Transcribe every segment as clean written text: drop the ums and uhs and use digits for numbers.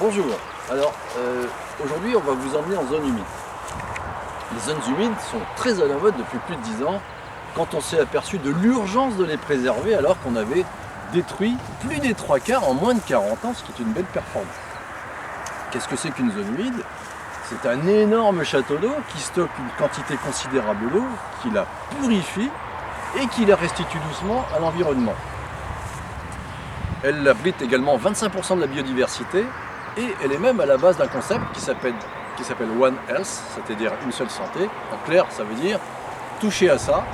Bonjour, alors aujourd'hui on va vous emmener en zone humide. Les zones humides sont très à la mode depuis plus de 10 ans quand on s'est aperçu de l'urgence de les préserver alors qu'on avait détruit plus des 3/4 en moins de 40 ans, ce qui est une belle performance. Qu'est-ce que c'est qu'une zone humide? C'est un énorme château d'eau qui stocke une quantité considérable d'eau, qui la purifie et qui la restitue doucement à l'environnement. Elle abrite également 25% de la biodiversité et elle est même à la base d'un concept qui s'appelle One Health, c'est-à-dire une seule santé. En clair, ça veut dire toucher à ça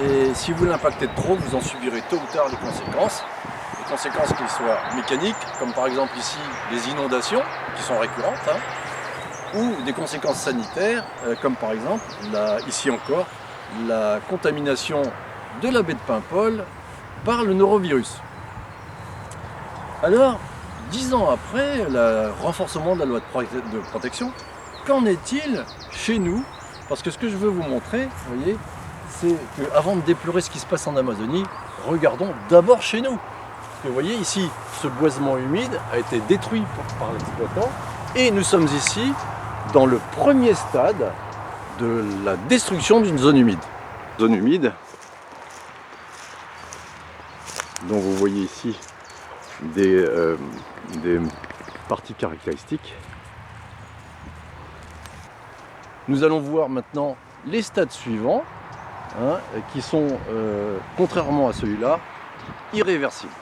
et si vous l'impactez de trop, vous en subirez tôt ou tard les conséquences. Les conséquences qu'elles soient mécaniques, comme par exemple ici les inondations qui sont récurrentes, ou des conséquences sanitaires, comme par exemple, ici encore, la contamination de la baie de Paimpol par le norovirus. Alors, 10 ans après le renforcement de la loi de protection, qu'en est-il chez nous? Parce que ce que je veux vous montrer, vous voyez, c'est qu'avant de déplorer ce qui se passe en Amazonie, regardons d'abord chez nous. Parce que vous voyez ici, ce boisement humide a été détruit par l'exploitant et nous sommes ici dans le premier stade de la destruction d'une zone humide. Zone humide, dont vous voyez ici des parties caractéristiques. Nous allons voir maintenant les stades suivants, qui sont, contrairement à celui-là, irréversibles.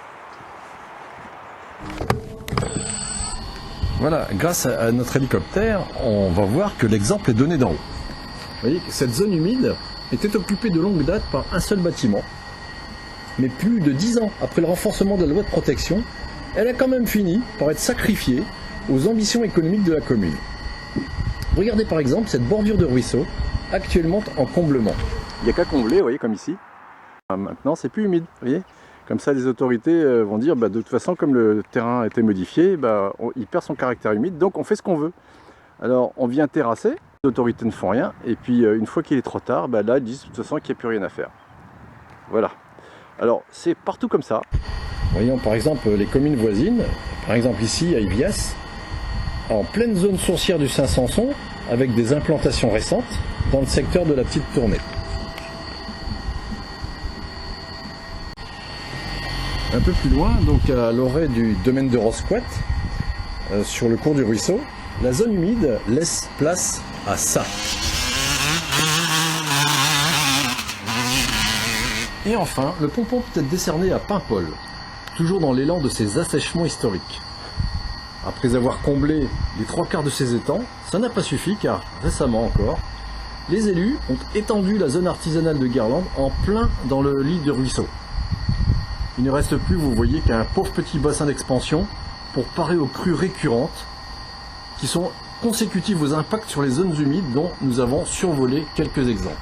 Voilà, grâce à notre hélicoptère, on va voir que l'exemple est donné d'en haut. Vous voyez que cette zone humide était occupée de longue date par un seul bâtiment. Mais plus de 10 ans après le renforcement de la loi de protection, elle a quand même fini par être sacrifiée aux ambitions économiques de la commune. Regardez par exemple cette bordure de ruisseau, actuellement en comblement. Il n'y a qu'à combler, vous voyez, comme ici. Maintenant, c'est plus humide, vous voyez. Comme ça, les autorités vont dire, de toute façon, comme le terrain a été modifié, il perd son caractère humide, donc on fait ce qu'on veut. Alors, on vient terrasser, les autorités ne font rien, et puis une fois qu'il est trop tard, là, ils disent de toute façon qu'il n'y a plus rien à faire. Voilà. Alors, c'est partout comme ça. Voyons par exemple les communes voisines, par exemple ici à Ivias, en pleine zone sourcière du Saint-Sanson, avec des implantations récentes dans le secteur de la Petite Tournée. Un peu plus loin, donc à l'orée du domaine de Rosquat, sur le cours du ruisseau, la zone humide laisse place à ça. Et enfin, le pompon peut être décerné à Paimpol, toujours dans l'élan de ses assèchements historiques. Après avoir comblé les 3/4 de ses étangs, ça n'a pas suffi car, récemment encore, les élus ont étendu la zone artisanale de Guerlande en plein dans le lit du ruisseau. Il ne reste plus, vous voyez, qu'un pauvre petit bassin d'expansion pour parer aux crues récurrentes qui sont consécutives aux impacts sur les zones humides dont nous avons survolé quelques exemples.